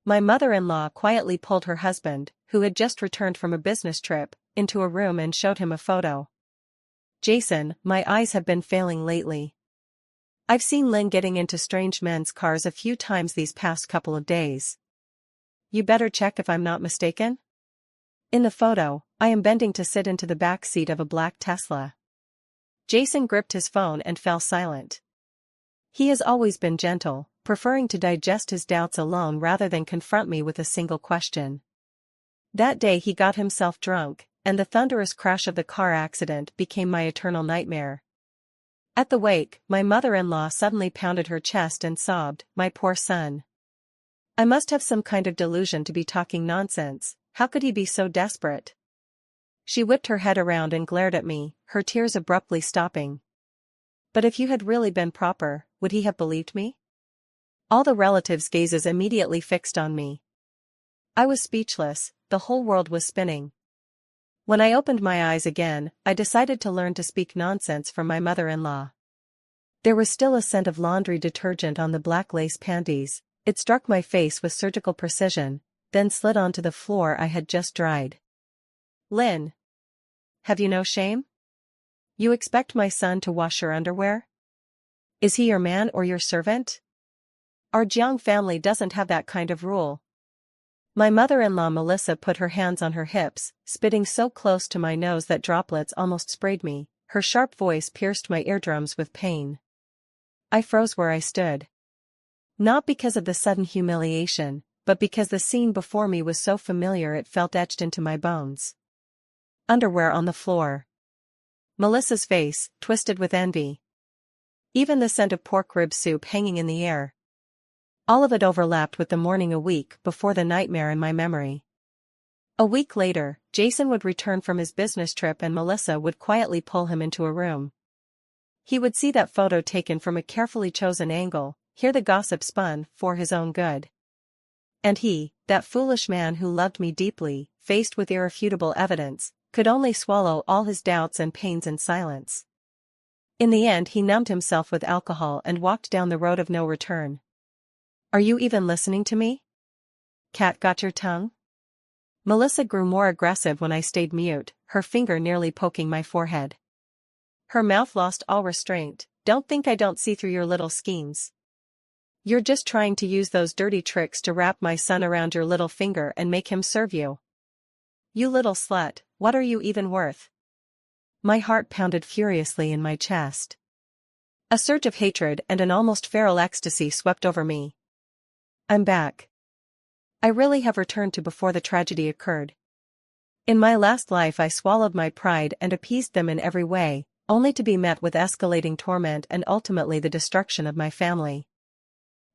My mother-in-law quietly pulled her husband, who had just returned from a business trip, into a room and showed him a photo. Jason, my eyes have been failing lately. I've seen Lynn getting into strange men's cars a few times these past couple of days. You better check if I'm not mistaken? In the photo, I am bending to sit into the back seat of a black Tesla. Jason gripped his phone and fell silent. He has always been gentle, preferring to digest his doubts alone rather than confront me with a single question. That day he got himself drunk, and the thunderous crash of the car accident became my eternal nightmare. At the wake, my mother-in-law suddenly pounded her chest and sobbed, "My poor son. I must have some kind of delusion to be talking nonsense, how could he be so desperate?" She whipped her head around and glared at me, her tears abruptly stopping. "But if you had really been proper, would he have believed me?" All the relatives' gazes immediately fixed on me. I was speechless, the whole world was spinning. When I opened my eyes again, I decided to learn to speak nonsense from my mother-in-law. There was still a scent of laundry detergent on the black lace panties. It struck my face with surgical precision, then slid onto the floor I had just dried. "Lynn. Have you no shame? You expect my son to wash your underwear? Is he your man or your servant? Our Jiang family doesn't have that kind of rule." My mother-in-law Melissa put her hands on her hips, spitting so close to my nose that droplets almost sprayed me. Her sharp voice pierced my eardrums with pain. I froze where I stood. Not because of the sudden humiliation, but because the scene before me was so familiar it felt etched into my bones. Underwear on the floor. Melissa's face, twisted with envy. Even the scent of pork rib soup hanging in the air. All of it overlapped with the morning a week before the nightmare in my memory. A week later, Jason would return from his business trip and Melissa would quietly pull him into a room. He would see that photo taken from a carefully chosen angle, hear the gossip spun for his own good. And he, that foolish man who loved me deeply, faced with irrefutable evidence, could only swallow all his doubts and pains in silence. In the end he numbed himself with alcohol and walked down the road of no return. Are you even listening to me? Cat got your tongue? Melissa grew more aggressive when I stayed mute, her finger nearly poking my forehead. Her mouth lost all restraint. Don't think I don't see through your little schemes. You're just trying to use those dirty tricks to wrap my son around your little finger and make him serve you. You little slut, what are you even worth? My heart pounded furiously in my chest. A surge of hatred and an almost feral ecstasy swept over me. I'm back. I really have returned to before the tragedy occurred. In my last life I swallowed my pride and appeased them in every way, only to be met with escalating torment and ultimately the destruction of my family.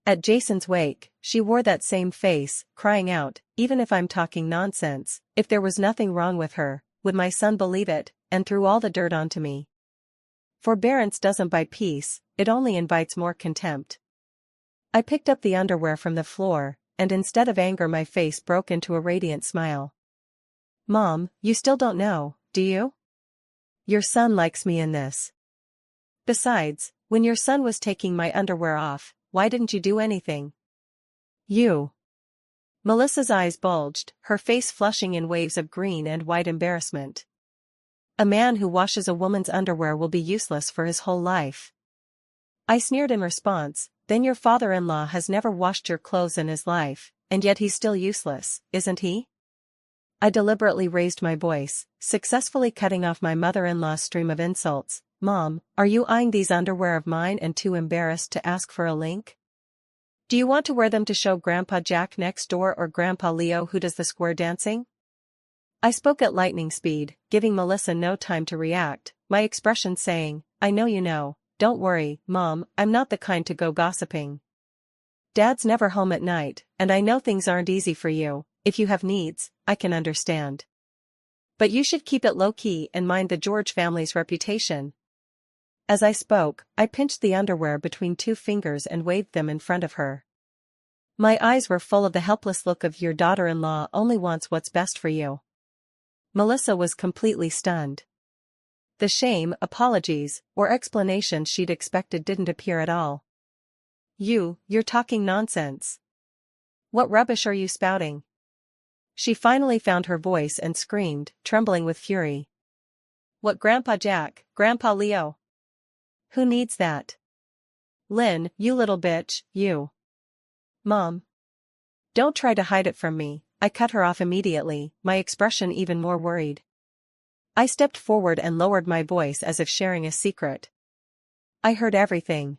At Jason's wake, she wore that same face, crying out, "Even if I'm talking nonsense, if there was nothing wrong with her, would my son believe it?" and threw all the dirt onto me. Forbearance doesn't buy peace, it only invites more contempt. I picked up the underwear from the floor, and instead of anger my face broke into a radiant smile. "Mom, you still don't know, do you? Your son likes me in this. Besides, when your son was taking my underwear off, why didn't you do anything? You." Melissa's eyes bulged, her face flushing in waves of green and white embarrassment. A man who washes a woman's underwear will be useless for his whole life. I sneered in response, "Then your father-in-law has never washed your clothes in his life, and yet he's still useless, isn't he?" I deliberately raised my voice, successfully cutting off my mother-in-law's stream of insults. "Mom, are you eyeing these underwear of mine and too embarrassed to ask for a link? Do you want to wear them to show Grandpa Jack next door or Grandpa Leo who does the square dancing?" I spoke at lightning speed, giving Melissa no time to react, my expression saying, "I know you know. Don't worry, Mom, I'm not the kind to go gossiping. Dad's never home at night, and I know things aren't easy for you. If you have needs, I can understand. But you should keep it low-key and mind the George family's reputation." As I spoke, I pinched the underwear between two fingers and waved them in front of her. My eyes were full of the helpless look of "Your daughter-in-law only wants what's best for you." Melissa was completely stunned. The shame, apologies, or explanations she'd expected didn't appear at all. You're talking nonsense. What rubbish are you spouting? She finally found her voice and screamed, trembling with fury. What Grandpa Jack, Grandpa Leo? Who needs that? Lynn, you little bitch, you. Mom. Don't try to hide it from me, I cut her off immediately, my expression even more worried. I stepped forward and lowered my voice as if sharing a secret. I heard everything.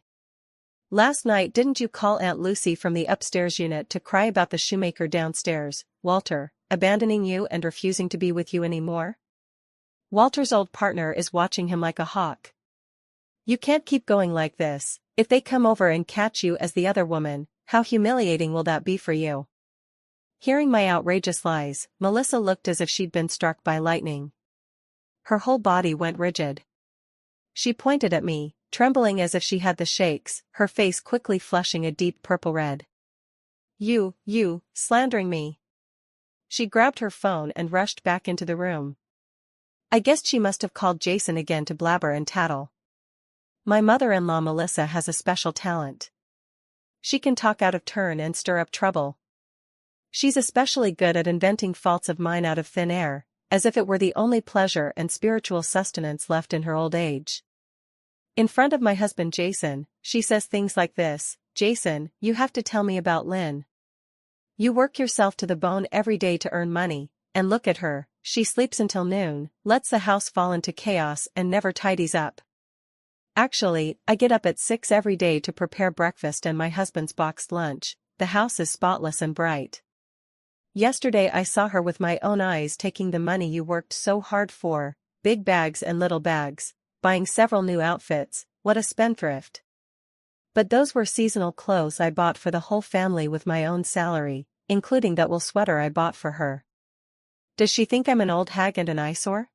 Last night didn't you call Aunt Lucy from the upstairs unit to cry about the shoemaker downstairs, Walter, abandoning you and refusing to be with you anymore? Walter's old partner is watching him like a hawk. You can't keep going like this. If they come over and catch you as the other woman, how humiliating will that be for you? Hearing my outrageous lies, Melissa looked as if she'd been struck by lightning. Her whole body went rigid. She pointed at me, trembling as if she had the shakes, her face quickly flushing a deep purple red. You, slandering me. She grabbed her phone and rushed back into the room. I guessed she must have called Jason again to blabber and tattle. My mother-in-law Melissa has a special talent. She can talk out of turn and stir up trouble. She's especially good at inventing faults of mine out of thin air, as if it were the only pleasure and spiritual sustenance left in her old age. In front of my husband Jason, she says things like this: Jason, you have to tell me about Lynn. You work yourself to the bone every day to earn money, and look at her, she sleeps until noon, lets the house fall into chaos and never tidies up. Actually, I get up at 6 every day to prepare breakfast and my husband's boxed lunch. The house is spotless and bright. Yesterday I saw her with my own eyes taking the money you worked so hard for, big bags and little bags, buying several new outfits. What a spendthrift. But those were seasonal clothes I bought for the whole family with my own salary, including that wool sweater I bought for her. Does she think I'm an old hag and an eyesore?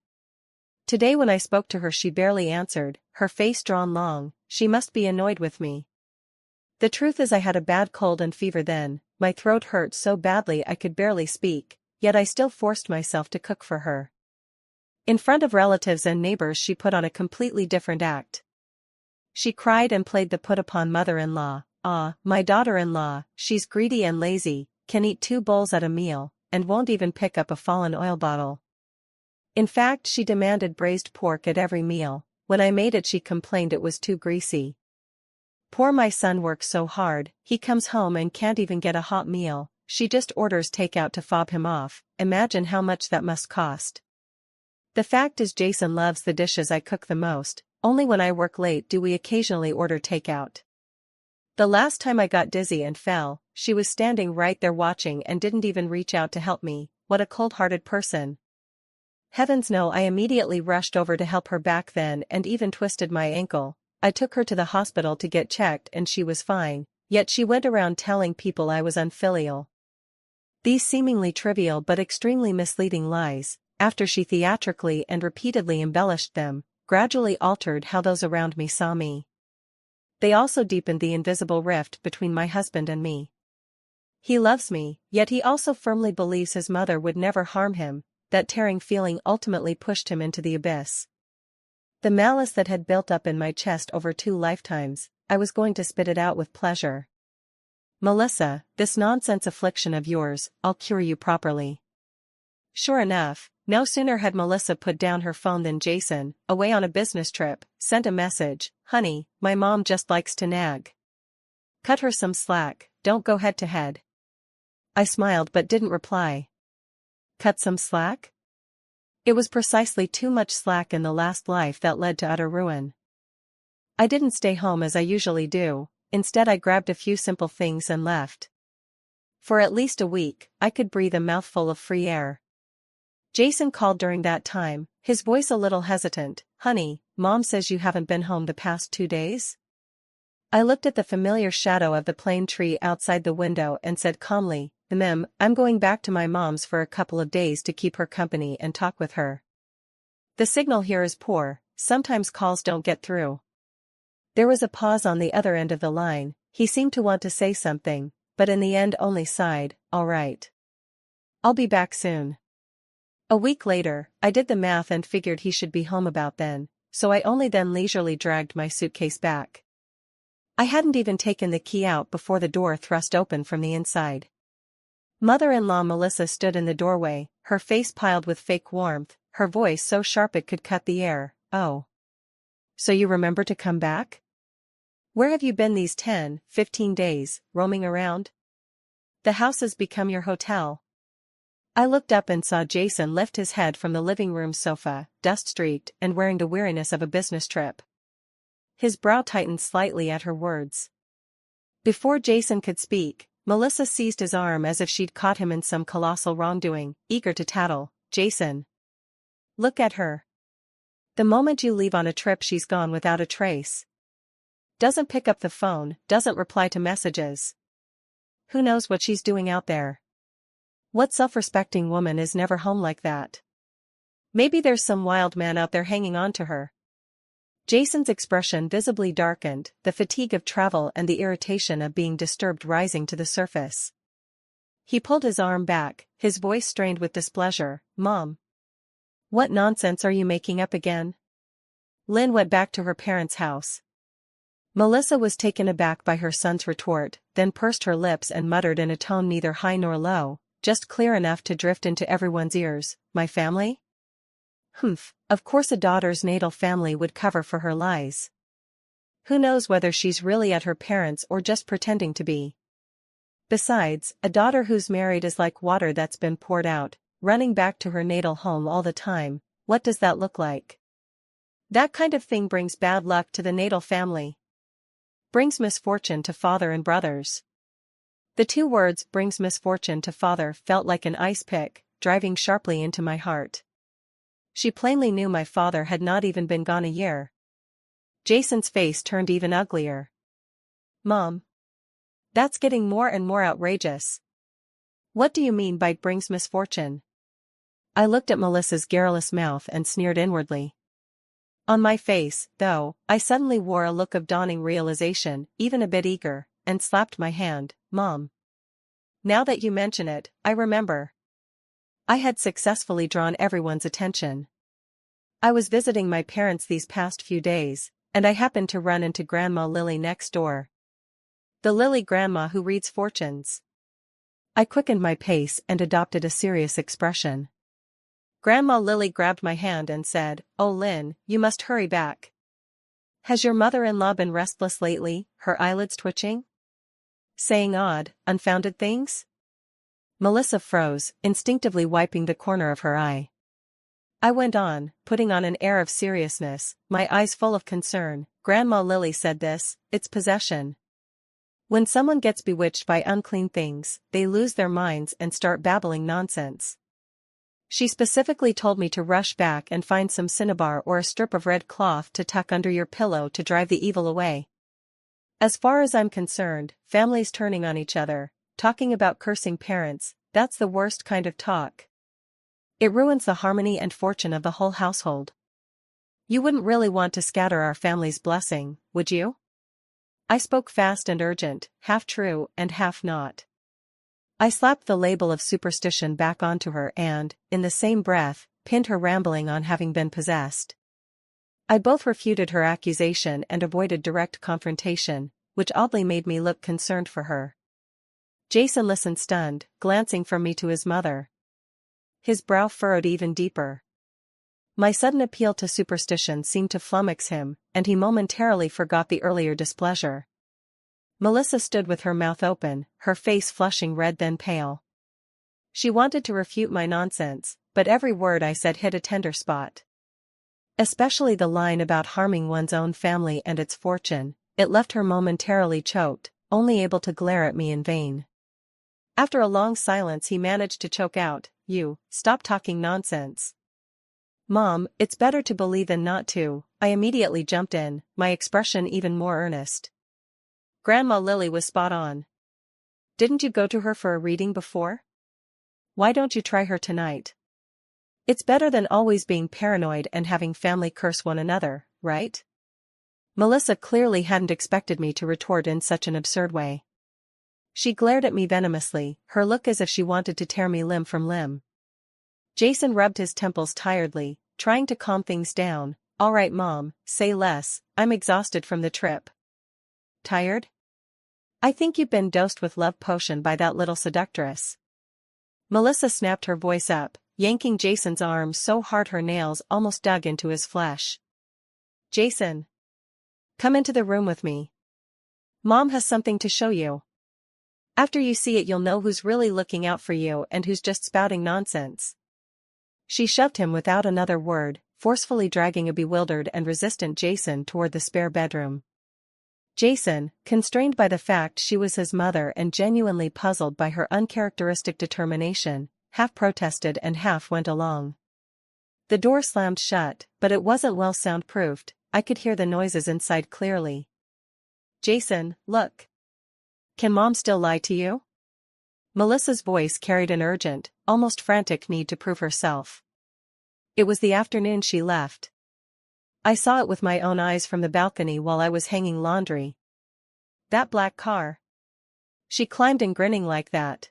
Today when I spoke to her she barely answered, her face drawn long. She must be annoyed with me. The truth is I had a bad cold and fever then, my throat hurt so badly I could barely speak, yet I still forced myself to cook for her. In front of relatives and neighbors she put on a completely different act. She cried and played the put-upon mother-in-law. My daughter-in-law, she's greedy and lazy, can eat 2 bowls at a meal, and won't even pick up a fallen oil bottle. In fact, she demanded braised pork at every meal. When I made it she complained it was too greasy. Poor my son works so hard, he comes home and can't even get a hot meal, she just orders takeout to fob him off. Imagine how much that must cost. The fact is Jason loves the dishes I cook the most, only when I work late do we occasionally order takeout. The last time I got dizzy and fell, she was standing right there watching and didn't even reach out to help me. What a cold-hearted person. Heavens no, I immediately rushed over to help her back then and even twisted my ankle. I took her to the hospital to get checked and she was fine, yet she went around telling people I was unfilial. These seemingly trivial but extremely misleading lies, after she theatrically and repeatedly embellished them, gradually altered how those around me saw me. They also deepened the invisible rift between my husband and me. He loves me, yet he also firmly believes his mother would never harm him. That tearing feeling ultimately pushed him into the abyss. The malice that had built up in my chest over 2 lifetimes, I was going to spit it out with pleasure. Melissa, this nonsense affliction of yours, I'll cure you properly. Sure enough, no sooner had Melissa put down her phone than Jason, away on a business trip, sent a message: Honey, my mom just likes to nag. Cut her some slack, don't go head to head. I smiled but didn't reply. Cut some slack? It was precisely too much slack in the last life that led to utter ruin. I didn't stay home as I usually do, instead I grabbed a few simple things and left. For at least a week, I could breathe a mouthful of free air. Jason called during that time, his voice a little hesitant. Honey, Mom says you haven't been home the past 2 days? I looked at the familiar shadow of the plane tree outside the window and said calmly, I'm going back to my mom's for a couple of days to keep her company and talk with her. The signal here is poor, sometimes calls don't get through. There was a pause on the other end of the line. He seemed to want to say something, but in the end only sighed. All right. I'll be back soon. A week later, I did the math and figured he should be home about then, so I only then leisurely dragged my suitcase back. I hadn't even taken the key out before the door thrust open from the inside. Mother-in-law Melissa stood in the doorway, her face piled with fake warmth, her voice so sharp it could cut the air. "Oh. So you remember to come back? Where have you been these 10, 15 days, roaming around? The house has become your hotel." I looked up and saw Jason lift his head from the living room sofa, dust-streaked and wearing the weariness of a business trip. His brow tightened slightly at her words. Before Jason could speak, Melissa seized his arm as if she'd caught him in some colossal wrongdoing, eager to tattle. "Jason. Look at her. The moment you leave on a trip she's gone without a trace. Doesn't pick up the phone, doesn't reply to messages. Who knows what she's doing out there? What self-respecting woman is never home like that? Maybe there's some wild man out there hanging on to her." Jason's expression visibly darkened, the fatigue of travel and the irritation of being disturbed rising to the surface. He pulled his arm back, his voice strained with displeasure. "Mom. What nonsense are you making up again? Lynn went back to her parents' house." Melissa was taken aback by her son's retort, then pursed her lips and muttered in a tone neither high nor low, just clear enough to drift into everyone's ears. "My family? Humph, of course a daughter's natal family would cover for her lies. Who knows whether she's really at her parents' or just pretending to be. Besides, a daughter who's married is like water that's been poured out, running back to her natal home all the time. What does that look like? That kind of thing brings bad luck to the natal family. Brings misfortune to father and brothers." The two words "brings misfortune to father" felt like an ice pick, driving sharply into my heart. She plainly knew my father had not even been gone a year. Jason's face turned even uglier. "Mom. That's getting more and more outrageous. What do you mean by brings misfortune?" I looked at Melissa's garrulous mouth and sneered inwardly. On my face, though, I suddenly wore a look of dawning realization, even a bit eager, and slapped my hand. "Mom. Now that you mention it, I remember. I had successfully drawn everyone's attention. I was visiting my parents these past few days, and I happened to run into Grandma Lily next door. The Lily grandma who reads fortunes." I quickened my pace and adopted a serious expression. Grandma Lily grabbed my hand and said, "Oh Lynn, you must hurry back. Has your mother-in-law been restless lately, her eyelids twitching? Saying odd, unfounded things?" Melissa froze, instinctively wiping the corner of her eye. I went on, putting on an air of seriousness, my eyes full of concern. "Grandma Lily said this, it's possession. When someone gets bewitched by unclean things, they lose their minds and start babbling nonsense. She specifically told me to rush back and find some cinnabar or a strip of red cloth to tuck under your pillow to drive the evil away. As far as I'm concerned, families turning on each other, talking about cursing parents, that's the worst kind of talk. It ruins the harmony and fortune of the whole household. You wouldn't really want to scatter our family's blessing, would you?" I spoke fast and urgent, half true and half not. I slapped the label of superstition back onto her and, in the same breath, pinned her rambling on having been possessed. I both refuted her accusation and avoided direct confrontation, which oddly made me look concerned for her. Jason listened stunned, glancing from me to his mother. His brow furrowed even deeper. My sudden appeal to superstition seemed to flummox him, and he momentarily forgot the earlier displeasure. Melissa stood with her mouth open, her face flushing red then pale. She wanted to refute my nonsense, but every word I said hit a tender spot. Especially the line about harming one's own family and its fortune. It left her momentarily choked, only able to glare at me in vain. After a long silence he managed to choke out, "You, stop talking nonsense." "Mom, it's better to believe than not to," I immediately jumped in, my expression even more earnest. Grandma Lily was spot on. Didn't you go to her for a reading before? Why don't you try her tonight? It's better than always being paranoid and having family curse one another, right? Melissa clearly hadn't expected me to retort in such an absurd way. She glared at me venomously, her look as if she wanted to tear me limb from limb. Jason rubbed his temples tiredly, trying to calm things down. "All right Mom, say less, I'm exhausted from the trip." "Tired? I think you've been dosed with love potion by that little seductress." Melissa snapped her voice up, yanking Jason's arm so hard her nails almost dug into his flesh. Jason! Come into the room with me. Mom has something to show you. After you see it you'll know who's really looking out for you and who's just spouting nonsense. She shoved him without another word, forcefully dragging a bewildered and resistant Jason toward the spare bedroom. Jason, constrained by the fact she was his mother and genuinely puzzled by her uncharacteristic determination, half protested and half went along. The door slammed shut, but it wasn't well soundproofed. I could hear the noises inside clearly. Jason, look. Can Mom still lie to you? Melissa's voice carried an urgent, almost frantic need to prove herself. It was the afternoon she left. I saw it with my own eyes from the balcony while I was hanging laundry. That black car. She climbed in grinning like that.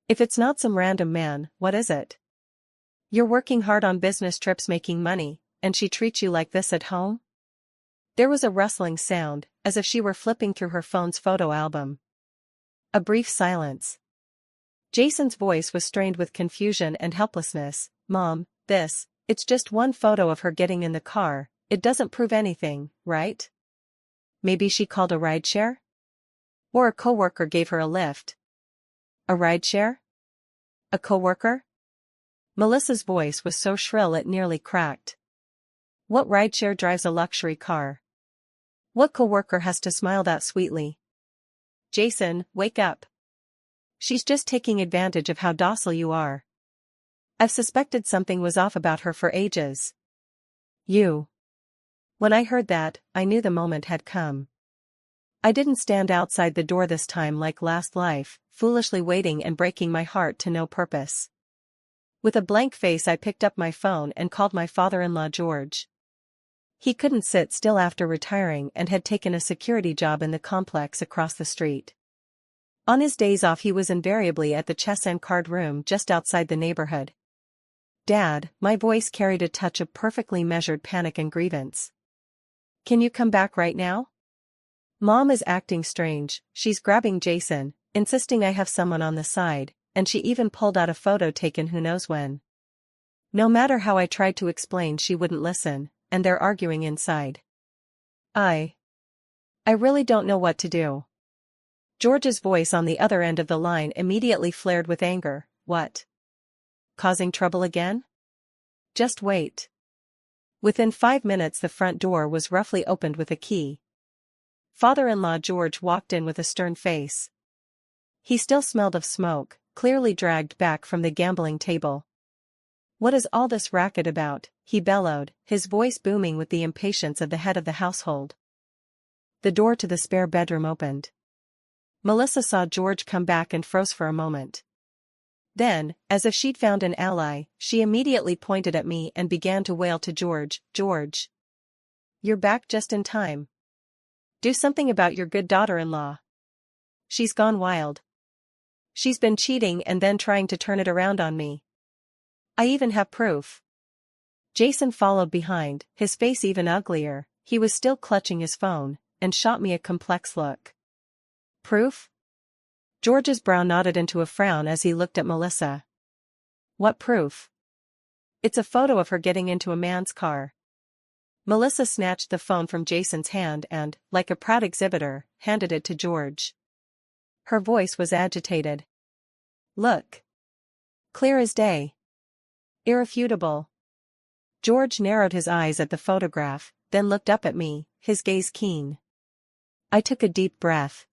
If it's not some random man, what is it? You're working hard on business trips making money, and she treats you like this at home? There was a rustling sound, as if she were flipping through her phone's photo album. A brief silence. Jason's voice was strained with confusion and helplessness. Mom, it's just one photo of her getting in the car, it doesn't prove anything, right? Maybe she called a rideshare? Or a coworker gave her a lift. A rideshare? A coworker? Melissa's voice was so shrill it nearly cracked. What rideshare drives a luxury car? What coworker has to smile that sweetly? Jason, wake up. She's just taking advantage of how docile you are. I've suspected something was off about her for ages. You. When I heard that, I knew the moment had come. I didn't stand outside the door this time like last life, foolishly waiting and breaking my heart to no purpose. With a blank face I picked up my phone and called my father-in-law George. He couldn't sit still after retiring and had taken a security job in the complex across the street. On his days off he was invariably at the chess and card room just outside the neighborhood. Dad, my voice carried a touch of perfectly measured panic and grievance. Can you come back right now? Mom is acting strange, she's grabbing Jason, insisting I have someone on the side, and she even pulled out a photo taken who knows when. No matter how I tried to explain she wouldn't listen, and they're arguing inside. I really don't know what to do. George's voice on the other end of the line immediately flared with anger. What? Causing trouble again? Just wait. Within 5 minutes the front door was roughly opened with a key. Father-in-law George walked in with a stern face. He still smelled of smoke, clearly dragged back from the gambling table. What is all this racket about? He bellowed, his voice booming with the impatience of the head of the household. The door to the spare bedroom opened. Melissa saw George come back and froze for a moment. Then, as if she'd found an ally, she immediately pointed at me and began to wail to George, George. You're back just in time. Do something about your good daughter-in-law. She's gone wild. She's been cheating and then trying to turn it around on me. I even have proof. Jason followed behind, his face even uglier. He was still clutching his phone, and shot me a complex look. Proof? George's brow knotted into a frown as he looked at Melissa. What proof? It's a photo of her getting into a man's car. Melissa snatched the phone from Jason's hand and, like a proud exhibitor, handed it to George. Her voice was agitated. Look. Clear as day. Irrefutable. George narrowed his eyes at the photograph, then looked up at me, his gaze keen. I took a deep breath.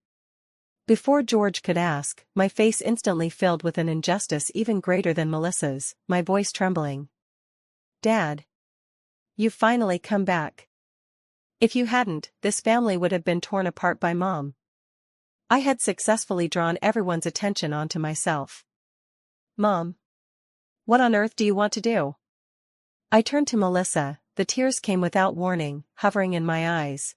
Before George could ask, my face instantly filled with an injustice even greater than Melissa's, my voice trembling. Dad. You've finally come back. If you hadn't, this family would have been torn apart by Mom. I had successfully drawn everyone's attention onto myself. Mom. What on earth do you want to do? I turned to Melissa, the tears came without warning, hovering in my eyes.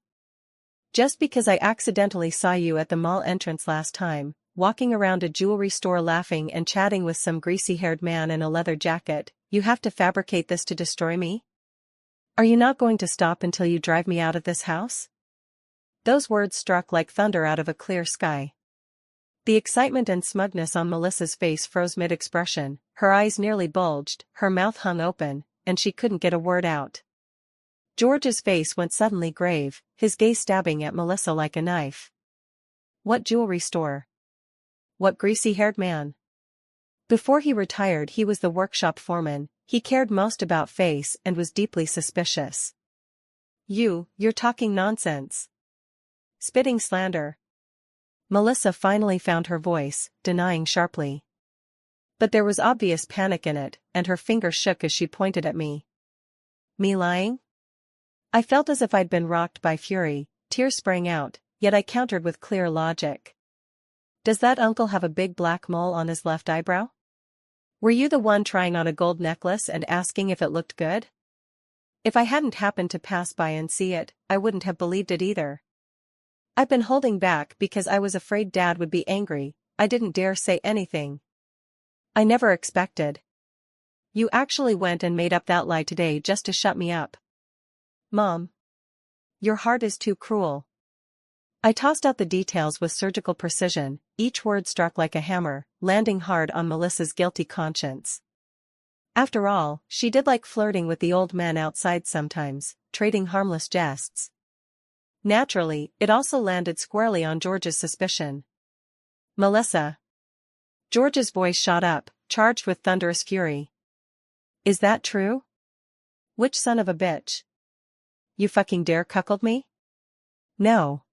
Just because I accidentally saw you at the mall entrance last time, walking around a jewelry store laughing and chatting with some greasy-haired man in a leather jacket, you have to fabricate this to destroy me? Are you not going to stop until you drive me out of this house? Those words struck like thunder out of a clear sky. The excitement and smugness on Melissa's face froze mid-expression, her eyes nearly bulged, her mouth hung open, and she couldn't get a word out. George's face went suddenly grave, his gaze stabbing at Melissa like a knife. What jewelry store? What greasy-haired man? Before he retired he was the workshop foreman, he cared most about face and was deeply suspicious. You're talking nonsense. Spitting slander. Melissa finally found her voice, denying sharply. But there was obvious panic in it, and her finger shook as she pointed at me. Me lying? I felt as if I'd been rocked by fury, tears sprang out, yet I countered with clear logic. Does that uncle have a big black mole on his left eyebrow? Were you the one trying on a gold necklace and asking if it looked good? If I hadn't happened to pass by and see it, I wouldn't have believed it either. I've been holding back because I was afraid Dad would be angry, I didn't dare say anything. I never expected. You actually went and made up that lie today just to shut me up. Mom. Your heart is too cruel. I tossed out the details with surgical precision, each word struck like a hammer, landing hard on Melissa's guilty conscience. After all, she did like flirting with the old man outside sometimes, trading harmless jests. Naturally, it also landed squarely on George's suspicion. Melissa. George's voice shot up, charged with thunderous fury. Is that true? Which son of a bitch? You fucking dare cuckold me? No.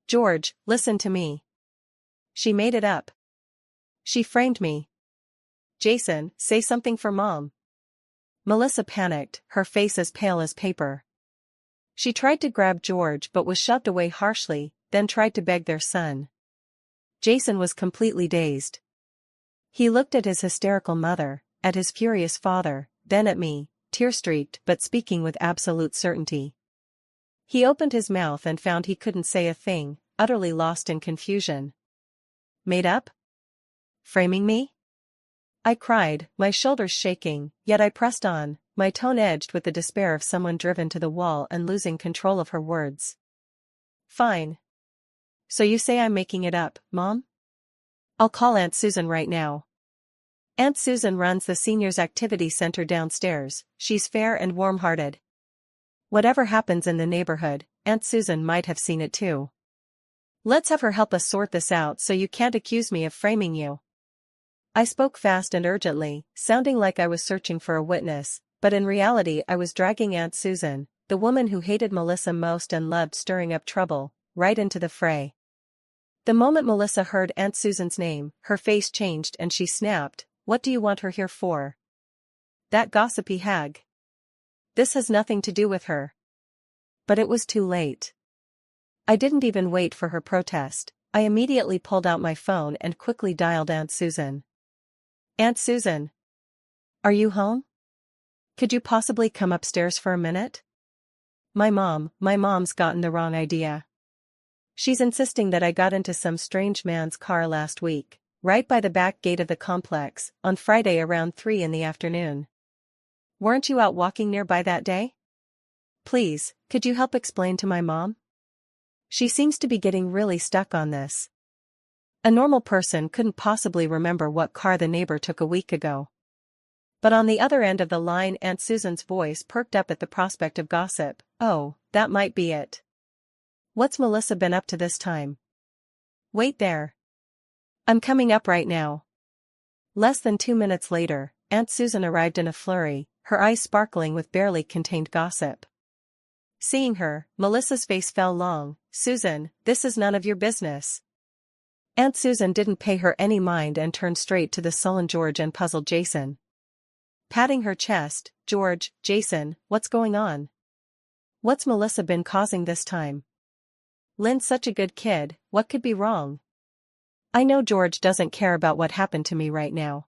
George, listen to me. She made it up. She framed me. Jason, say something for Mom. Melissa panicked, her face as pale as paper. She tried to grab George but was shoved away harshly, then tried to beg their son. Jason was completely dazed. He looked at his hysterical mother, at his furious father, then at me, tear-streaked but speaking with absolute certainty. He opened his mouth and found he couldn't say a thing, utterly lost in confusion. Made up? Framing me? I cried, my shoulders shaking, yet I pressed on, my tone edged with the despair of someone driven to the wall and losing control of her words. Fine. So you say I'm making it up, Mom? I'll call Aunt Susan right now. Aunt Susan runs the seniors' activity center downstairs, she's fair and warm-hearted. Whatever happens in the neighborhood, Aunt Susan might have seen it too. Let's have her help us sort this out so you can't accuse me of framing you. I spoke fast and urgently, sounding like I was searching for a witness, but in reality I was dragging Aunt Susan, the woman who hated Melissa most and loved stirring up trouble, right into the fray. The moment Melissa heard Aunt Susan's name, her face changed and she snapped, "What do you want her here for? That gossipy hag. This has nothing to do with her." But it was too late. I didn't even wait for her protest, I immediately pulled out my phone and quickly dialed Aunt Susan. Aunt Susan. Are you home? Could you possibly come upstairs for a minute? My mom's gotten the wrong idea. She's insisting that I got into some strange man's car last week, right by the back gate of the complex, on Friday around 3 in the afternoon. Weren't you out walking nearby that day? Please, could you help explain to my mom? She seems to be getting really stuck on this. A normal person couldn't possibly remember what car the neighbor took a week ago. But on the other end of the line Aunt Susan's voice perked up at the prospect of gossip. Oh, that might be it. What's Melissa been up to this time? Wait there. I'm coming up right now. Less than 2 minutes later, Aunt Susan arrived in a flurry, her eyes sparkling with barely contained gossip. Seeing her, Melissa's face fell long. Susan, this is none of your business. Aunt Susan didn't pay her any mind and turned straight to the sullen George and puzzled Jason. Patting her chest, George, Jason, what's going on? What's Melissa been causing this time? Lynn's such a good kid, what could be wrong? I know George doesn't care about what happened to me right now.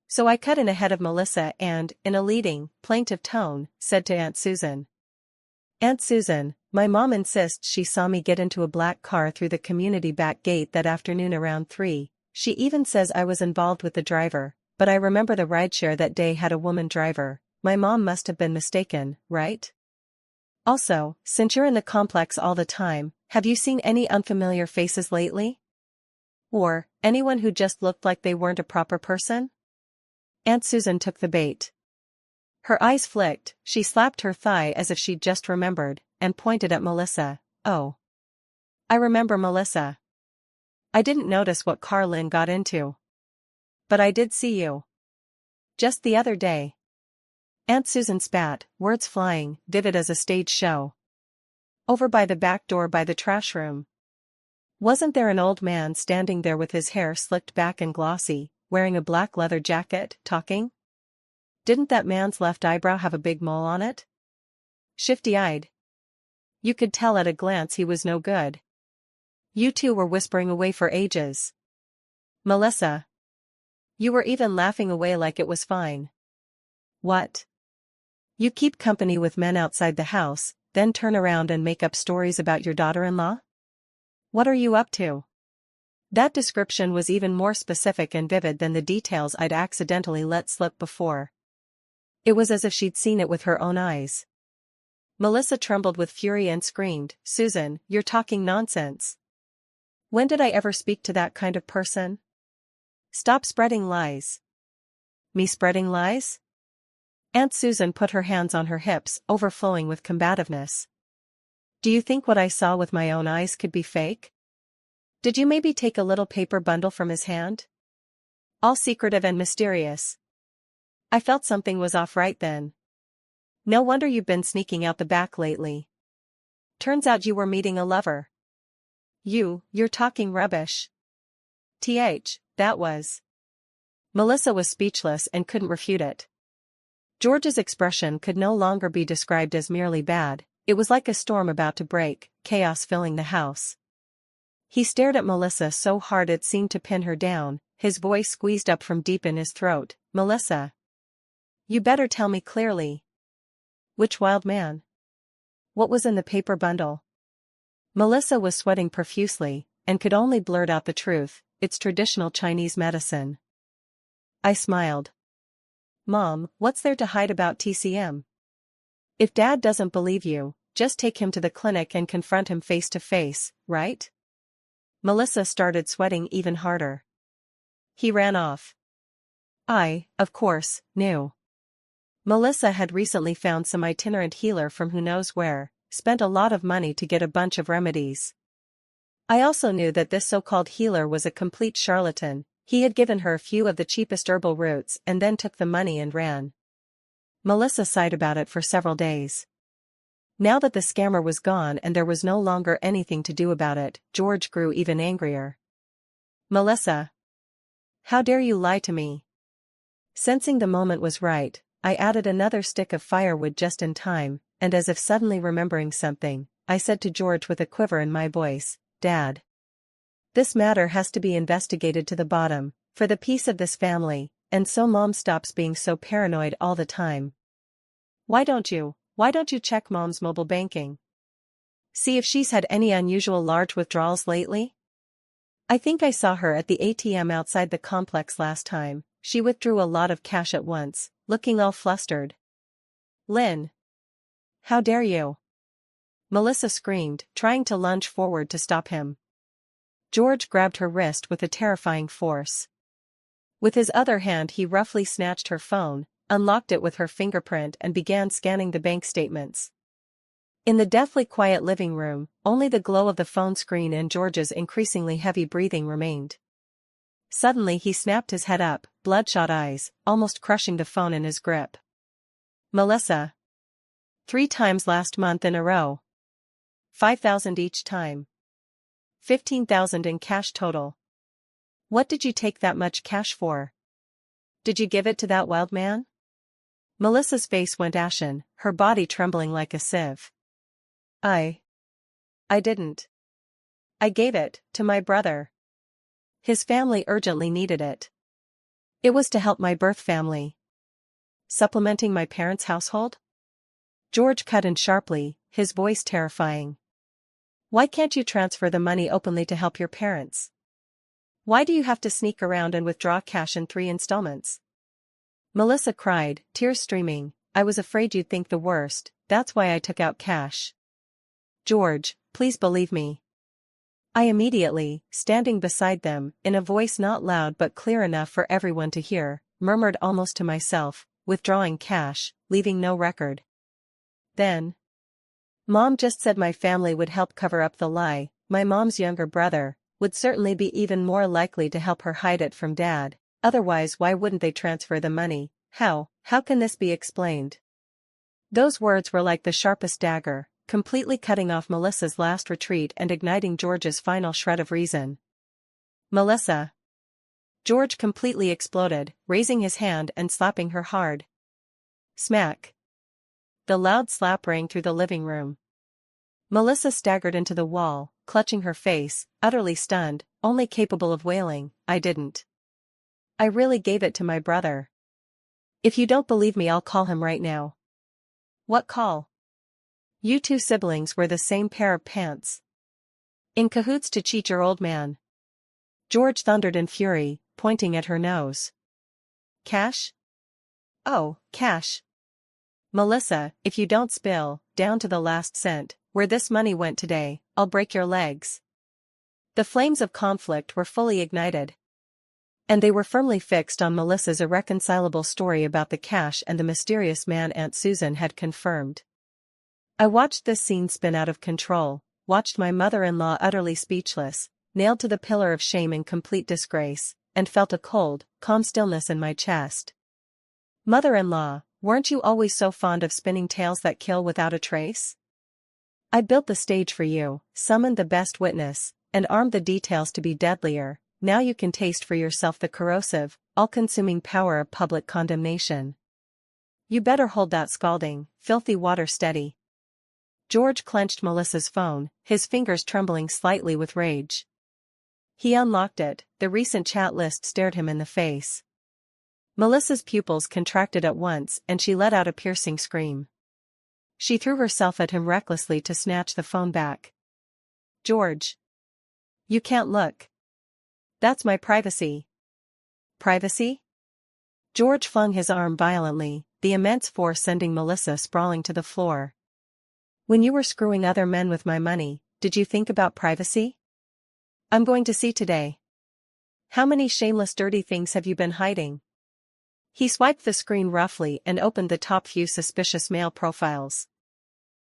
So I cut in ahead of Melissa and, in a leading, plaintive tone, said to Aunt Susan. Aunt Susan, my mom insists she saw me get into a black car through the community back gate that afternoon around 3. She even says I was involved with the driver, but I remember the rideshare that day had a woman driver. My mom must have been mistaken, right? Also, since you're in the complex all the time, have you seen any unfamiliar faces lately? Or, anyone who just looked like they weren't a proper person? Aunt Susan took the bait. Her eyes flicked, she slapped her thigh as if she'd just remembered, and pointed at Melissa. Oh. I remember Melissa. I didn't notice what Carlin got into. But I did see you. Just the other day. Aunt Susan spat, words flying, vivid as a stage show. Over by the back door by the trash room. Wasn't there an old man standing there with his hair slicked back and glossy, wearing a black leather jacket, talking? Didn't that man's left eyebrow have a big mole on it? Shifty-eyed. You could tell at a glance he was no good. You two were whispering away for ages. Melissa. You were even laughing away like it was fine. What? You keep company with men outside the house, then turn around and make up stories about your daughter-in-law? What are you up to? That description was even more specific and vivid than the details I'd accidentally let slip before. It was as if she'd seen it with her own eyes. Melissa trembled with fury and screamed, "Susan, you're talking nonsense. When did I ever speak to that kind of person? Stop spreading lies." Me spreading lies? Aunt Susan put her hands on her hips, overflowing with combativeness. Do you think what I saw with my own eyes could be fake? Did you maybe take a little paper bundle from his hand? All secretive and mysterious. I felt something was off right then. No wonder you've been sneaking out the back lately. Turns out you were meeting a lover. You're talking rubbish. That was. Melissa was speechless and couldn't refute it. George's expression could no longer be described as merely bad, it was like a storm about to break, chaos filling the house. He stared at Melissa so hard it seemed to pin her down, his voice squeezed up from deep in his throat. Melissa. You better tell me clearly. Which wild man? What was in the paper bundle? Melissa was sweating profusely, and could only blurt out the truth. It's traditional Chinese medicine. I smiled. Mom, what's there to hide about TCM? If Dad doesn't believe you, just take him to the clinic and confront him face to face, right? Melissa started sweating even harder. He ran off. I, of course, knew. Melissa had recently found some itinerant healer from who knows where, spent a lot of money to get a bunch of remedies. I also knew that this so-called healer was a complete charlatan. He had given her a few of the cheapest herbal roots and then took the money and ran. Melissa sighed about it for several days. Now that the scammer was gone and there was no longer anything to do about it, George grew even angrier. Melissa. How dare you lie to me? Sensing the moment was right, I added another stick of firewood just in time, and as if suddenly remembering something, I said to George with a quiver in my voice, Dad. This matter has to be investigated to the bottom, for the peace of this family, and so Mom stops being so paranoid all the time. Why don't you check Mom's mobile banking? See if she's had any unusual large withdrawals lately? I think I saw her at the ATM outside the complex last time. She withdrew a lot of cash at once, looking all flustered. Lynn. How dare you? Melissa screamed, trying to lunge forward to stop him. George grabbed her wrist with a terrifying force. With his other hand he roughly snatched her phone, unlocked it with her fingerprint and began scanning the bank statements. In the deathly quiet living room, only the glow of the phone screen and George's increasingly heavy breathing remained. Suddenly he snapped his head up, bloodshot eyes, almost crushing the phone in his grip. Melissa. 3 times last month in a row. 5,000 each time. 15,000 in cash total. What did you take that much cash for? Did you give it to that wild man? Melissa's face went ashen, her body trembling like a sieve. I didn't. I gave it to my brother. His family urgently needed it. It was to help my birth family. Supplementing my parents' household? George cut in sharply, his voice terrifying. Why can't you transfer the money openly to help your parents? Why do you have to sneak around and withdraw cash in 3 installments? Melissa cried, tears streaming. I was afraid you'd think the worst, that's why I took out cash. George, please believe me. I immediately, standing beside them, in a voice not loud but clear enough for everyone to hear, murmured almost to myself, withdrawing cash, leaving no record. Then, Mom just said my family would help cover up the lie. My mom's younger brother would certainly be even more likely to help her hide it from Dad, otherwise why wouldn't they transfer the money? How can this be explained? Those words were like the sharpest dagger, completely cutting off Melissa's last retreat and igniting George's final shred of reason. Melissa! George completely exploded, raising his hand and slapping her hard. Smack! The loud slap rang through the living room. Melissa staggered into the wall, clutching her face, utterly stunned, only capable of wailing, "I didn't. I really gave it to my brother. If you don't believe me, I'll call him right now." "What call?" "You two siblings wear the same pair of pants. In cahoots to cheat your old man." George thundered in fury, pointing at her nose. "Cash? Oh, cash. Melissa, if you don't spill, down to the last cent, where this money went today, I'll break your legs." The flames of conflict were fully ignited. And they were firmly fixed on Melissa's irreconcilable story about the cash and the mysterious man Aunt Susan had confirmed. I watched this scene spin out of control, watched my mother-in-law utterly speechless, nailed to the pillar of shame in complete disgrace, and felt a cold, calm stillness in my chest. "Mother-in-law, weren't you always so fond of spinning tales that kill without a trace? I built the stage for you, summoned the best witness, and armed the details to be deadlier. Now you can taste for yourself the corrosive, all-consuming power of public condemnation. You better hold that scalding, filthy water steady." George clenched Melissa's phone, his fingers trembling slightly with rage. He unlocked it, the recent chat list stared him in the face. Melissa's pupils contracted at once and she let out a piercing scream. She threw herself at him recklessly to snatch the phone back. "George! You can't look. That's my privacy." "Privacy?" George flung his arm violently, the immense force sending Melissa sprawling to the floor. "When you were screwing other men with my money, did you think about privacy? I'm going to see today. How many shameless dirty things have you been hiding?" He swiped the screen roughly and opened the top few suspicious male profiles.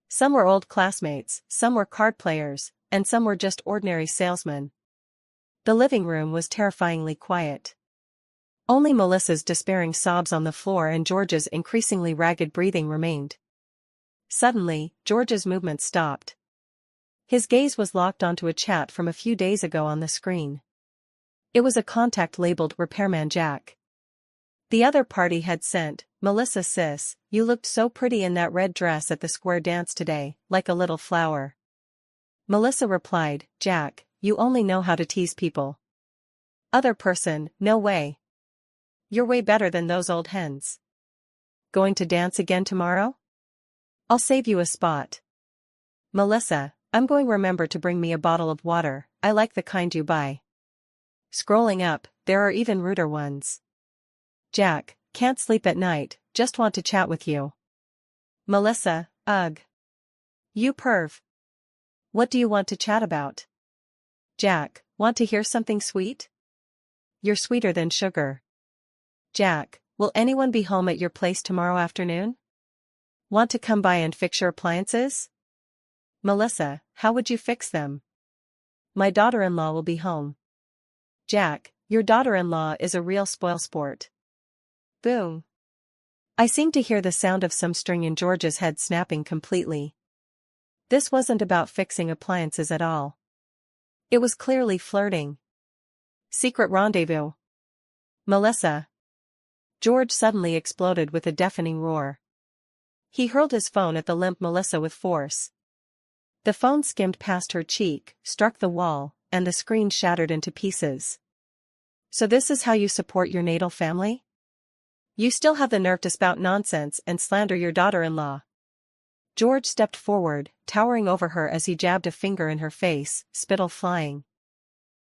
Some were old classmates, some were card players, and some were just ordinary salesmen. The living room was terrifyingly quiet. Only Melissa's despairing sobs on the floor and George's increasingly ragged breathing remained. Suddenly, George's movements stopped. His gaze was locked onto a chat from a few days ago on the screen. It was a contact labeled Repairman Jack. The other party had sent, "Melissa sis, you looked so pretty in that red dress at the square dance today, like a little flower." Melissa replied, "Jack, you only know how to tease people." Other person, "No way. You're way better than those old hens. Going to dance again tomorrow? I'll save you a spot." Melissa, "I'm going. Remember to bring me a bottle of water, I like the kind you buy." Scrolling up, there are even ruder ones. Jack, "Can't sleep at night, just want to chat with you." Melissa, "Ugh. You perv. What do you want to chat about?" Jack, "Want to hear something sweet? You're sweeter than sugar." Jack, "Will anyone be home at your place tomorrow afternoon? Want to come by and fix your appliances?" Melissa, "How would you fix them?" My daughter-in-law will be home." Jack, "Your daughter-in-law is a real spoilsport." Boom. I seemed to hear the sound of some string in George's head snapping completely. This wasn't about fixing appliances at all. It was clearly flirting. Secret rendezvous. Melissa. George suddenly exploded with a deafening roar. He hurled his phone at the limp Melissa with force. The phone skimmed past her cheek, struck the wall, and the screen shattered into pieces. "So this is how you support your natal family? You still have the nerve to spout nonsense and slander your daughter-in-law." George stepped forward, towering over her as he jabbed a finger in her face, spittle flying.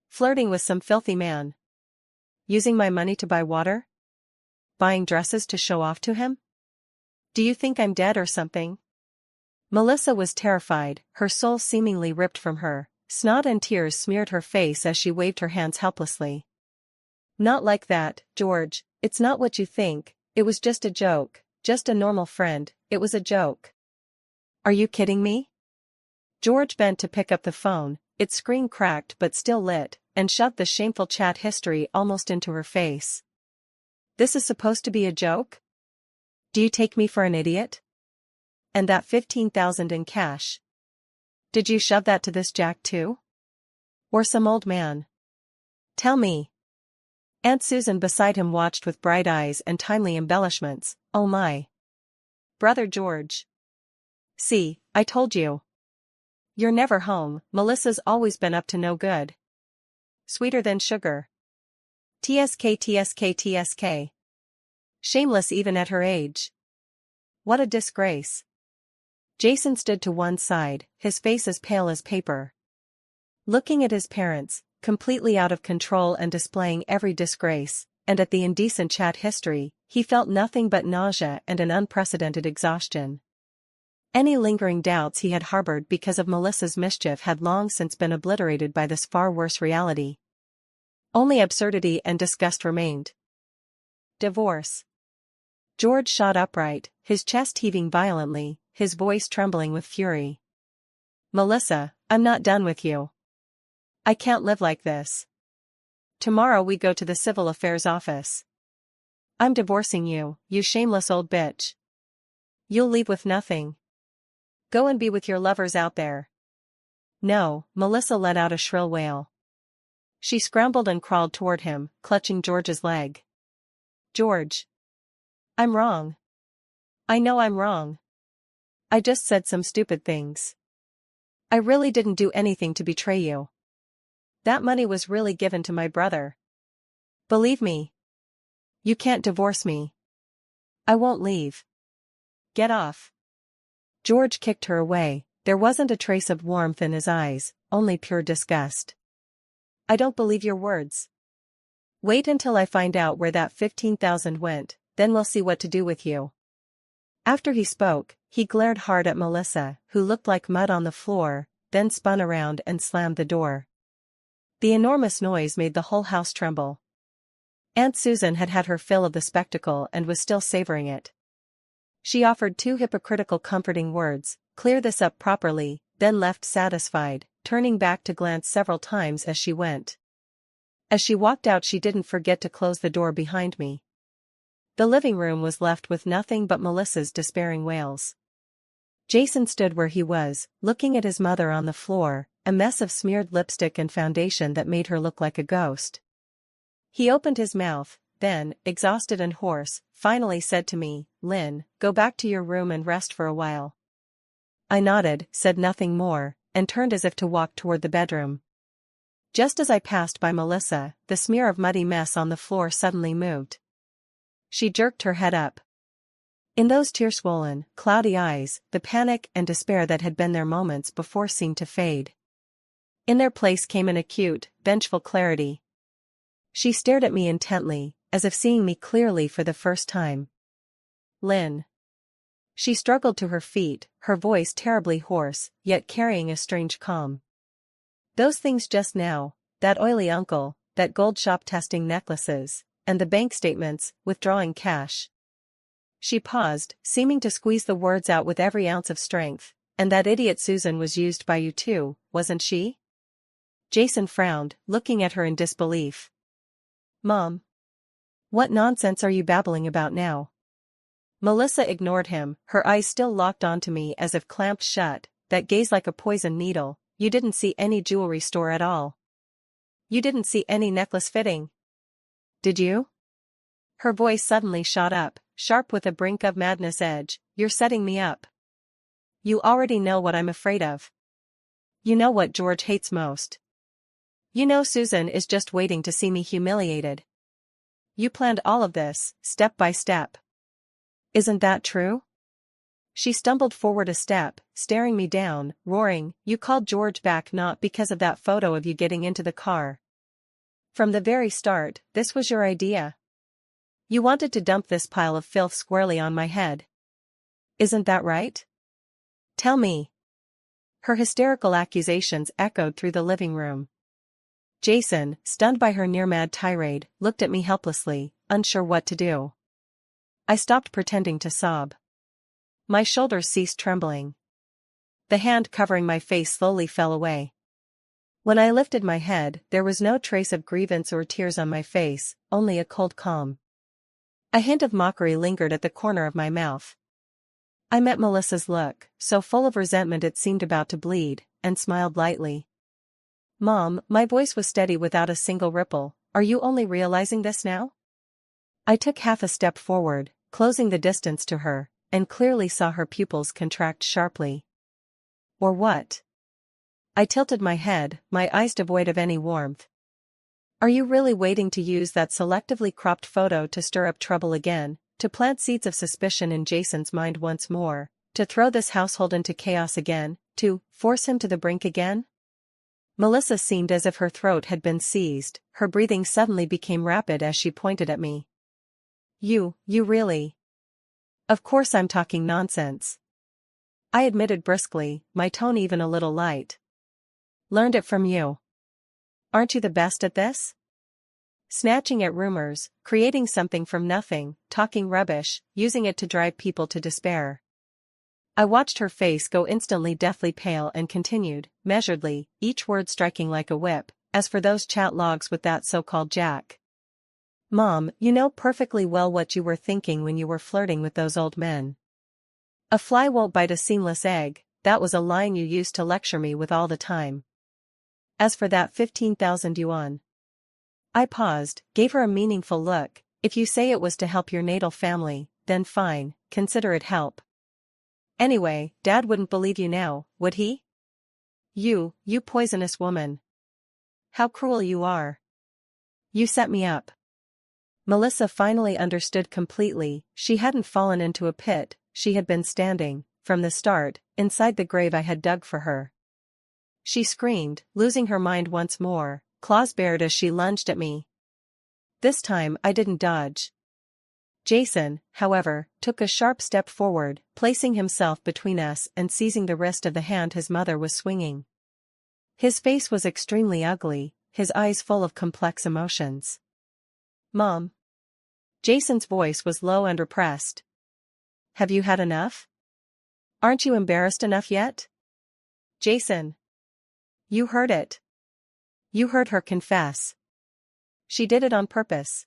"Flirting with some filthy man? Using my money to buy water? Buying dresses to show off to him? Do you think I'm dead or something?" Melissa was terrified, her soul seemingly ripped from her, Snot and tears smeared her face as she waved her hands helplessly. Not like that, George, it's not what you think, it was just a joke, just a normal friend, it was a joke. Are you kidding me? George bent to pick up the phone, its screen cracked but still lit, and shoved the shameful chat history almost into her face. This is supposed to be a joke? Do you take me for an idiot? And that 15,000 in cash. Did you shove that to this Jack too? Or some old man? Tell me. Aunt Susan beside him watched with bright eyes and timely embellishments. Oh my. Brother George. See, I told you. You're never home, Melissa's always been up to no good. Sweeter than sugar. TSK TSK TSK. Shameless even at her age. What a disgrace. Jason stood to one side, his face as pale as paper. Looking at his parents, completely out of control and displaying every disgrace, and at the indecent chat history, he felt nothing but nausea and an unprecedented exhaustion. Any lingering doubts he had harbored because of Melissa's mischief had long since been obliterated by this far worse reality. Only absurdity and disgust remained. Divorce. George shot upright, his chest heaving violently, his voice trembling with fury. Melissa, I'm not done with you. I can't live like this. Tomorrow we go to the civil affairs office. I'm divorcing you, you shameless old bitch. You'll leave with nothing. Go and be with your lovers out there. No, Melissa let out a shrill wail. She scrambled and crawled toward him, clutching George's leg. George. I'm wrong. I know I'm wrong. I just said some stupid things. I really didn't do anything to betray you. That money was really given to my brother. Believe me. You can't divorce me. I won't leave. Get off. George kicked her away, there wasn't a trace of warmth in his eyes, only pure disgust. I don't believe your words. Wait until I find out where that 15,000 went, then we'll see what to do with you. After he spoke, he glared hard at Melissa, who looked like mud on the floor, then spun around and slammed the door. The enormous noise made the whole house tremble. Aunt Susan had had her fill of the spectacle and was still savoring it. She offered 2 hypocritical comforting words, clear this up properly, then left satisfied, turning back to glance several times as she went. As she walked out she didn't forget to close the door behind me. The living room was left with nothing but Melissa's despairing wails. Jason stood where he was, looking at his mother on the floor, a mess of smeared lipstick and foundation that made her look like a ghost. He opened his mouth, then, exhausted and hoarse, finally said to me, Lynn, go back to your room and rest for a while. I nodded, said nothing more, and turned as if to walk toward the bedroom. Just as I passed by Melissa, the smear of muddy mess on the floor suddenly moved. She jerked her head up. In those tear-swollen, cloudy eyes, the panic and despair that had been there moments before seemed to fade. In their place came an acute, vengeful clarity. She stared at me intently, as if seeing me clearly for the first time. Lynn. She struggled to her feet, her voice terribly hoarse, yet carrying a strange calm. Those things just now, that oily uncle, that gold shop testing necklaces, and the bank statements, withdrawing cash. She paused, seeming to squeeze the words out with every ounce of strength, and that idiot Susan was used by you too, wasn't she? Jason frowned, looking at her in disbelief. Mom. What nonsense are you babbling about now? Melissa ignored him, her eyes still locked onto me as if clamped shut, that gaze like a poisoned needle. You didn't see any jewelry store at all. You didn't see any necklace fitting. Did you? Her voice suddenly shot up, sharp with a brink of madness edge. You're setting me up. You already know what I'm afraid of. You know what George hates most. You know Susan is just waiting to see me humiliated. You planned all of this, step by step. Isn't that true? She stumbled forward a step, staring me down, roaring, you called George back not because of that photo of you getting into the car. From the very start, this was your idea. You wanted to dump this pile of filth squarely on my head. Isn't that right? Tell me. Her hysterical accusations echoed through the living room. Jason, stunned by her near-mad tirade, looked at me helplessly, unsure what to do. I stopped pretending to sob. My shoulders ceased trembling. The hand covering my face slowly fell away. When I lifted my head, there was no trace of grievance or tears on my face, only a cold calm. A hint of mockery lingered at the corner of my mouth. I met Melissa's look, so full of resentment it seemed about to bleed, and smiled lightly. "Mom," my voice was steady without a single ripple, "are you only realizing this now?" I took half a step forward, closing the distance to her, and clearly saw her pupils contract sharply. Or what? I tilted my head, my eyes devoid of any warmth. "Are you really waiting to use that selectively cropped photo to stir up trouble again, to plant seeds of suspicion in Jason's mind once more, to throw this household into chaos again, to force him to the brink again?" Melissa seemed as if her throat had been seized, her breathing suddenly became rapid as she pointed at me. You really? Of course I'm talking nonsense," I admitted briskly, my tone even a little light. "Learned it from you. Aren't you the best at this? Snatching at rumors, creating something from nothing, talking rubbish, using it to drive people to despair." I watched her face go instantly deathly pale and continued, measuredly, each word striking like a whip, "As for those chat logs with that so-called Jack. Mom, you know perfectly well what you were thinking when you were flirting with those old men. A fly won't bite a seamless egg, that was a line you used to lecture me with all the time. As for that 15,000 yuan. I paused, gave her a meaningful look. "If you say it was to help your natal family, then fine, consider it help. Anyway, Dad wouldn't believe you now, would he? You poisonous woman. How cruel you are. You set me up." Melissa finally understood completely. She hadn't fallen into a pit, she had been standing, from the start, inside the grave I had dug for her. She screamed, losing her mind once more, claws bared as she lunged at me. This time I didn't dodge. Jason, however, took a sharp step forward, placing himself between us and seizing the wrist of the hand his mother was swinging. His face was extremely ugly, his eyes full of complex emotions. "Mom." Jason's voice was low and repressed. "Have you had enough? Aren't you embarrassed enough yet? Jason. You heard it. You heard her confess. She did it on purpose.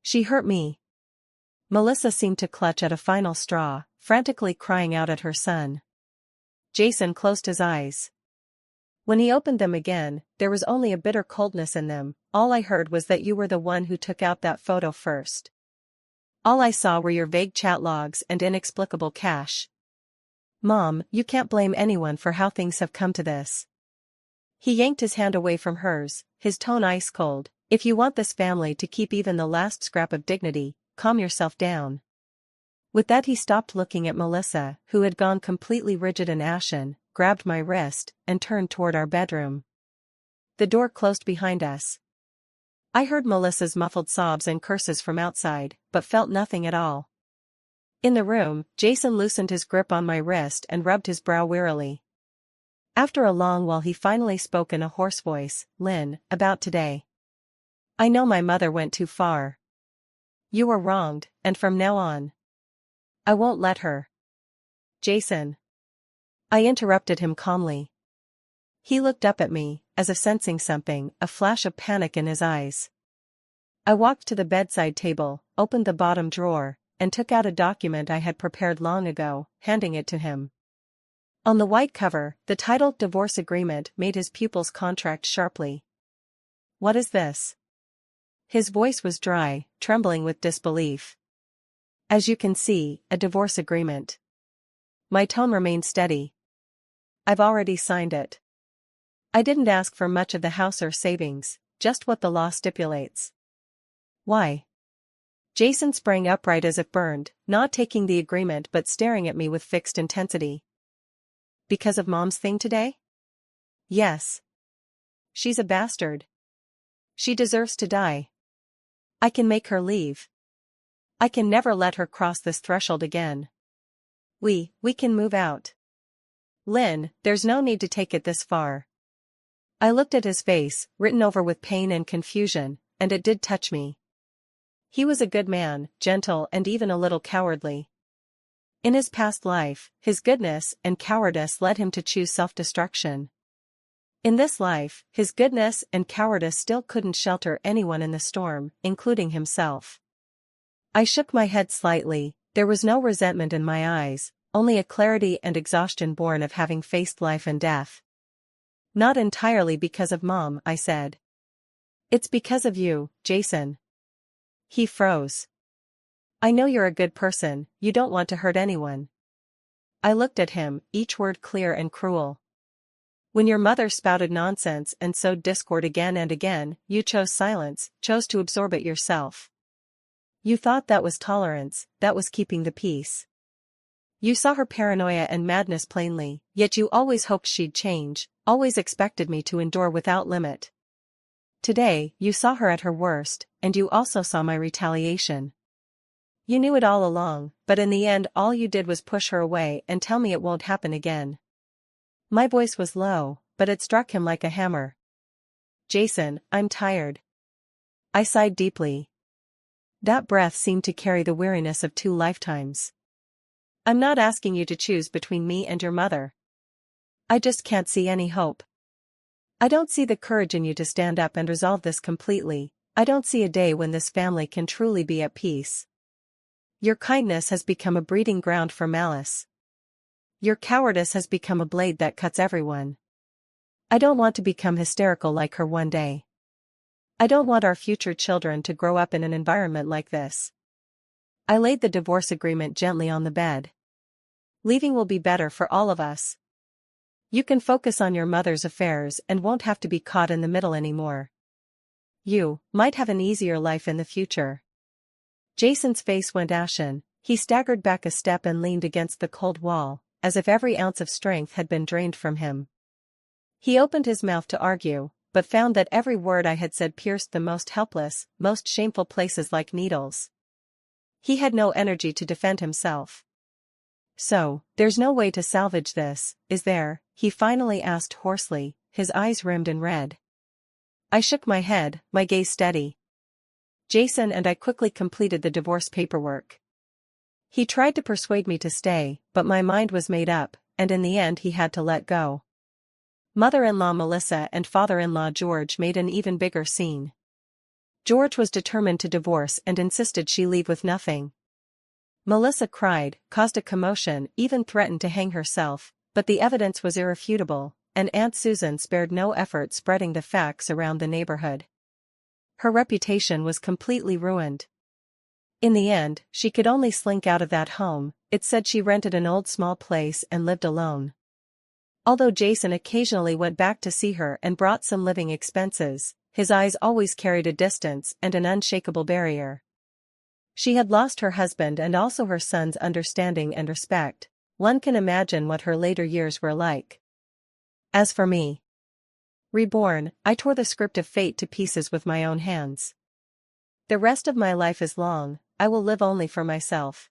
She hurt me." Melissa seemed to clutch at a final straw, frantically crying out at her son. Jason closed his eyes. When he opened them again, there was only a bitter coldness in them. "All I heard was that you were the one who took out that photo first. All I saw were your vague chat logs and inexplicable cash. Mom, you can't blame anyone for how things have come to this." He yanked his hand away from hers, his tone ice cold. "If you want this family to keep even the last scrap of dignity, calm yourself down." With that he stopped looking at Melissa, who had gone completely rigid and ashen, grabbed my wrist, and turned toward our bedroom. The door closed behind us. I heard Melissa's muffled sobs and curses from outside, but felt nothing at all. In the room, Jason loosened his grip on my wrist and rubbed his brow wearily. After a long while he finally spoke in a hoarse voice. "Lynn, about today. I know my mother went too far. You were wronged, and from now on, I won't let her." "Jason." I interrupted him calmly. He looked up at me, as if sensing something, a flash of panic in his eyes. I walked to the bedside table, opened the bottom drawer, and took out a document I had prepared long ago, handing it to him. On the white cover, the title "Divorce Agreement" made his pupils contract sharply. "What is this?" His voice was dry, trembling with disbelief. "As you can see, a divorce agreement." My tone remained steady. "I've already signed it. I didn't ask for much of the house or savings, just what the law stipulates." "Why?" Jason sprang upright as if burned, not taking the agreement but staring at me with fixed intensity. "Because of Mom's thing today?" "Yes. She's a bastard. She deserves to die. I can make her leave. I can never let her cross this threshold again. We can move out." Lynn, there's no need to take it this far. I looked at his face, written over with pain and confusion, and it did touch me. He was a good man, gentle and even a little cowardly. In his past life, his goodness and cowardice led him to choose self-destruction. In this life, his goodness and cowardice still couldn't shelter anyone in the storm, including himself. I shook my head slightly. There was no resentment in my eyes, only a clarity and exhaustion born of having faced life and death. Not entirely because of Mom, I said. It's because of you, Jason. He froze. I know you're a good person, you don't want to hurt anyone. I looked at him, each word clear and cruel. When your mother spouted nonsense and sowed discord again and again, you chose silence, chose to absorb it yourself. You thought that was tolerance, that was keeping the peace. You saw her paranoia and madness plainly, yet you always hoped she'd change, always expected me to endure without limit. Today, you saw her at her worst, and you also saw my retaliation. You knew it all along, but in the end all you did was push her away and tell me it won't happen again. My voice was low, but it struck him like a hammer. Jason, I'm tired. I sighed deeply. That breath seemed to carry the weariness of 2 lifetimes. I'm not asking you to choose between me and your mother. I just can't see any hope. I don't see the courage in you to stand up and resolve this completely. I don't see a day when this family can truly be at peace. Your kindness has become a breeding ground for malice. Your cowardice has become a blade that cuts everyone. I don't want to become hysterical like her one day. I don't want our future children to grow up in an environment like this. I laid the divorce agreement gently on the bed. Leaving will be better for all of us. You can focus on your mother's affairs and won't have to be caught in the middle anymore. You might have an easier life in the future. Jason's face went ashen. He staggered back a step and leaned against the cold wall, as if every ounce of strength had been drained from him. He opened his mouth to argue, but found that every word I had said pierced the most helpless, most shameful places like needles. He had no energy to defend himself. So, there's no way to salvage this, is there? He finally asked hoarsely, his eyes rimmed in red. I shook my head, my gaze steady. Jason and I quickly completed the divorce paperwork. He tried to persuade me to stay, but my mind was made up, and in the end he had to let go. Mother-in-law Melissa and father-in-law George made an even bigger scene. George was determined to divorce and insisted she leave with nothing. Melissa cried, caused a commotion, even threatened to hang herself, but the evidence was irrefutable, and Aunt Susan spared no effort spreading the facts around the neighborhood. Her reputation was completely ruined. In the end, she could only slink out of that home. It said she rented an old small place and lived alone. Although Jason occasionally went back to see her and brought some living expenses, his eyes always carried a distance and an unshakable barrier. She had lost her husband and also her son's understanding and respect. One can imagine what her later years were like. As for me, reborn, I tore the script of fate to pieces with my own hands. The rest of my life is long, I will live only for myself.